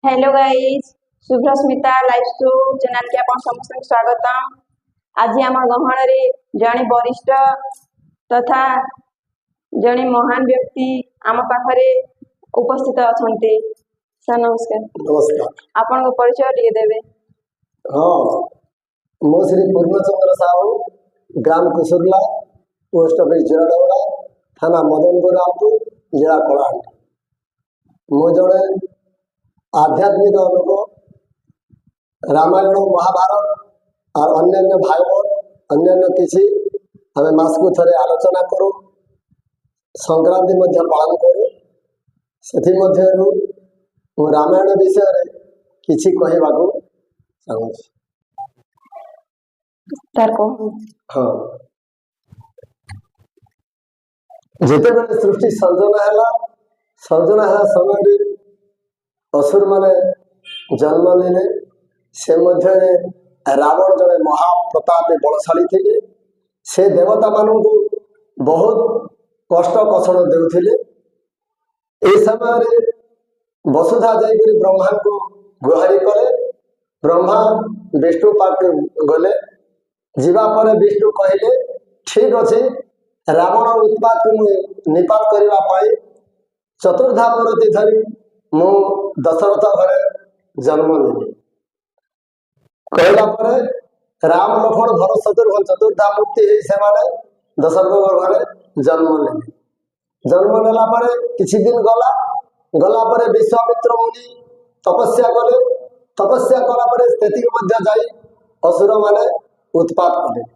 Hello guys, Subhrasmita live show channel के आपण समस्त स्वागतम। आज आम गहन जड़े वरिष्ठ तथा जड़े महान व्यक्ति आम पाखरे उपस्थित अच्छा। सर नमस्कार। नमस्कार। आपण को परिचय टिके देबे। हाँ, मो श्री पूर्णचंद्र साहू, ग्राम कुसुरला, पोस्ट ऑफिस जिराडोरा, थाना मदनपुर रामपुर, जिला कलाहांडी। मो जड़े आध्यात्मिक लोक, रामायण महाभारत और अन्य भागवत अन्य किसी आम मास को थे आलोचना करूँ, संक्रांति पालन करूँ। से रामायण विषय किसी कहवाक चाहूँ। हाँ, जिते बेले सृष्टि सर्जना है समय असुर माने जन्म लेने से मध्य रावण जड़े महाप्रतापी बलशाली थे। से देवता मानू बहुत कष्ट कषण देउथिले। ए समय वसुधा जाकर ब्रह्मा को गुहारी कले। ब्रह्मा विष्णु पाक गले। जीवा पर विष्णु कहले ठीक अच्छे, रावण उत्पात को निपात करने चतुर्धा परती धरी मु दशरथ घरे जन्म लेली। कहला पर राम लक्ष्मण भरत शत्रुघ्न चतुर्धा मुक्ति से माने दशरथ घरे जन्म लेली। जन्म नेला पर किछि दिन गला पर विश्वामित्र मुनि तपस्या कले। तपस्या कला पर स्थिति मध्य जाई असुर माने उत्पात कले।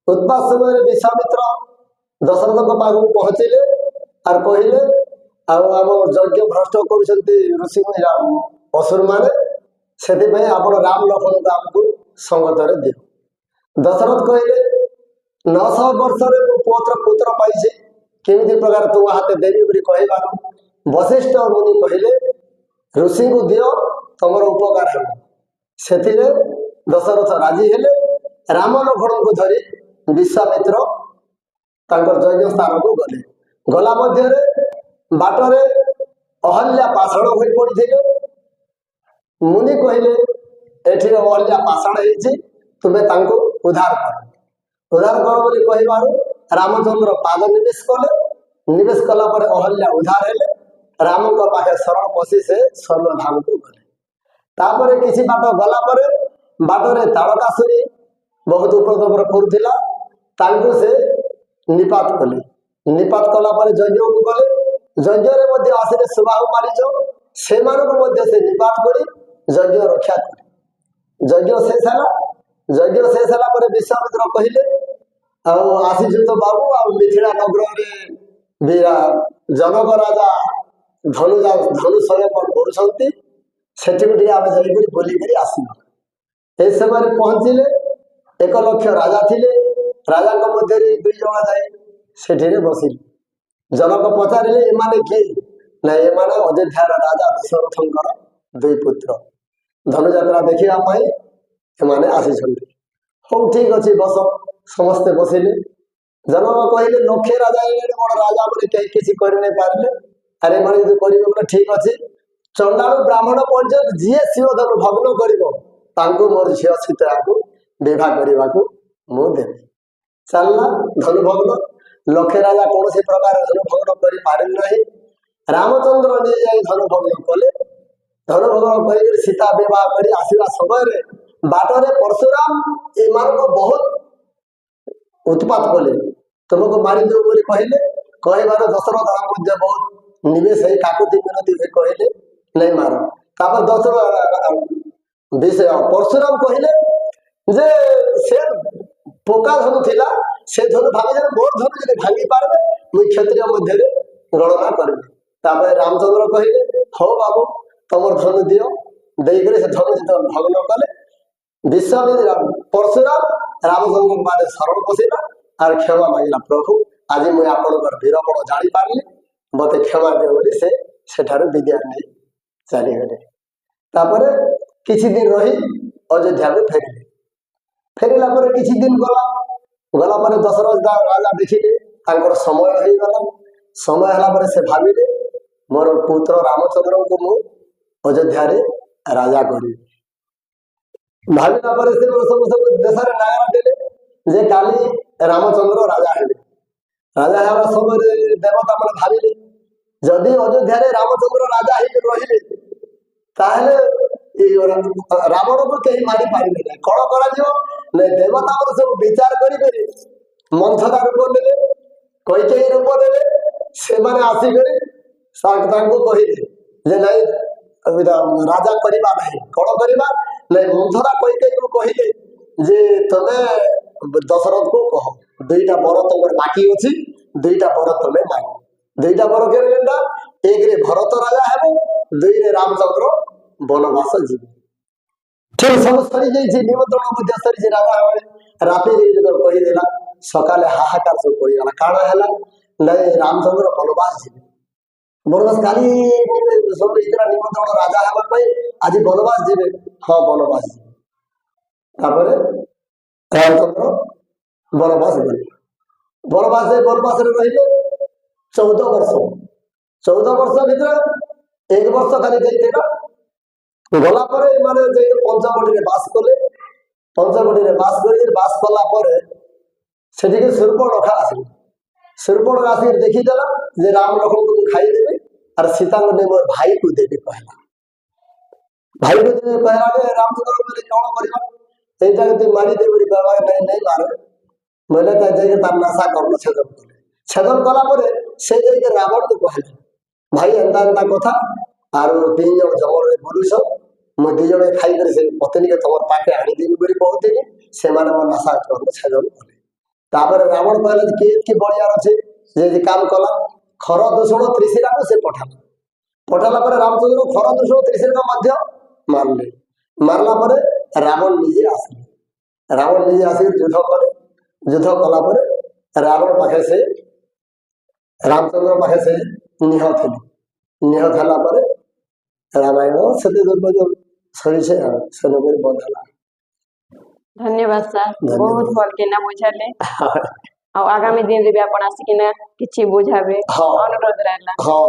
उत्पात समय विश्वामित्र दशरथ पाख पहुँचले और कहले आम यज्ञ भ्रष्ट कर ऋषि असुर माने से आप राम लक्ष्मण को आमको संगत दियो। दशरथ कहले 900 वर्ष पुत्र पाई केमी प्रकार तुम हाथ देवी कहबार वशिष्ठ मुनि कहले ऋषि को दियो तुम उपकार है। से दशरथ राजी हेले। राम लक्ष्मण को धरी विश्वामित्र यज्ञ स्थान को गले। गला मध्य बाटरे अहल्या पाषाण हो पड़े। मुनि कहले एठी अहल्या पाषाण है, तुम्हें उद्धार कर बोली कहबार रामचंद्र पाद निवेश कले। निवेश कला पर अहल्या उद्धार हेले। राम को पाखे शरण पशि से स्वर्गधाम को गले। तापर किसी बाट गला पर बाटरे ताड़कासुरी बहुत उपद्रव करुला। से निपात कले। निपात कला पर यज्ञ को गले। यज्ञ आसिले सुबाहु मारिच से निपात कर यज्ञ रक्षा कर। यज्ञ शेष है। यज्ञ शेष है विश्वामित्र कहले आसीचु तो बाबू आ मिथिला नगर वीरा जनक राजा धनु संयम कर बुलिक आसब। ए समय पहुँचले 1 लक्ष राजा थिले। राजा मध्य 2 जन जाए बसिले। जनक पचारे एमाने किए ना एमाने अयोध्यार राजा दशरथंकर 2 पुत्र। धनुଯାत्रा देखापी एमाने आसी। हम ठीक अच्छे बस समस्ते बसिले। जनक कहले लक्षे राजा बड़ राजा मैंने कहीं किसी कर नहीं पारे। अरे मैंने जो करेंगे ठीक अच्छे। चंडालु ब्राह्मण पर्यटन जी शिव धनु भग्न कर मोर झील सीता को विवाह करने को मुझे चलना धनु भग्न। लक्षे राजा कौन सी प्रकार धनु भग्न कर पारे नहीं। रामचंद्र नहीं जाए धनु भग्न कले। धनु भग्न कर सीता विवाह कर आसवा समय बाटरे परशुराम एमान को बहुत उत्पात कले। तुमको मारिदेव बोली कहले। कहबार दशरथ राम मध्य बहुत निवेश है काकुति मिनती हुए कहले नहीं मार। तापर दशरथ परशुराम कहले जे से पोका धनु थिला से धनु भांगी मोर धनु जब भांगी पारे मुझे क्षत्रिय मध्य गणना करी। रामचंद्र कहले हो बाबू तुम धनु दियो। देकर से धनु जो भग्न कले। विश्वामित्र परशुराम रामचंद्र बाद शरण पशिला और क्षमा मांगला प्रभु आज मुझे आपंकर वीरपण जानी पार्ली मत क्षमा दे बोली से विद्या नहीं चलीगले। तापर किसी दिन रही अयोध्या में फेरिले। फेरला किसी दिन गला पर दशरथ राजा देखिले समय हो गला। समय है से भाविले मोर पुत्र रामचंद्र को मु अयोध्या राजा करी भाविला पर से सब सब देश रे नागरा देले जे काली रामचंद्र राजा हेले राजा हेला समय देवता मन भाविले जदि अयोध्या रे रामचंद्र राजा हे रहिले ताहले रावण को कहीं मारी पारिले नहीं कौन करा नहीं देवता मन सब विचार करी करी मंथरा रूप नेले कैकेयी रूप नेले से माने आसी करी को कहिले जे नहीं राजा करवा नहीं कौन करवा नहीं मंथरा कैकेयी को कहिले जे तमे दशरथ को कह दुईटा बर तुम बाकी अच्छी दुईटा बर तुम मांग दुईटा बर के एक रे भरत राजा हेबो दुई रे रामचंद्र बनवास जीवे ठीक सब सरी जाइए निमंत्रण मध्य सरी जे राजा राति जब कहीदेला सकाले हाहाकार सब पड़गला काण है नहीं रामचंद्र बनवास जीवे बनवास काली सब इतना निमंत्रण राजा हेबा आज बनवास जीवे हाँ बनवास जीवे तापर रामचंद्र बनवास गले बनवास रहिले 14 वर्ष 14 वर्ष भीतर एक वर्ष खाली जाइए गला माने पंचवटी बास कले पंचवटी बास कर बास कला से सूर्पणखा आस सूर्पणखा आसिक देखीदेला जे राम लक्ष्मण को खाईदेवी और सीता को नहीं मोर भाई को देवी कहला भाई को देवी कहला रामचंद्र बोले कौन करवा एटा तू मारी देवी कहवा नहीं नहीं मारे बोले ता जाके तार नाशा करलो छेदन कला से जाके रावण को कहला भाई एंता एंता कथा आर 3 जन जंगल में बुलुस मु 2 जन खाई कर से पत्नी के तमर पाके आनी देवी बोली कहते से माने मन नाशा करलो छेदन कले तापर रावण कहला के के बड़ियार अछि जे काम कला खर दूषण त्रिशिरा को से पठाला पर रामचंद्र खर दूषण त्रिशिरा मध्य मारले मारला पर रावण निजे आसले रावण निजे आसी युद्ध करे युद्ध कला पर रावण पाखे से रामचंद्र पाखे से निह थे निह थला पर रामायण से सरी से सनोबर बंधला धन्यवाद सर बहुत भल के ना बुझाले आ आगामी दिन रे भी आपण आसी कि ना किछि बुझाबे अनुरोध रहला। हाँ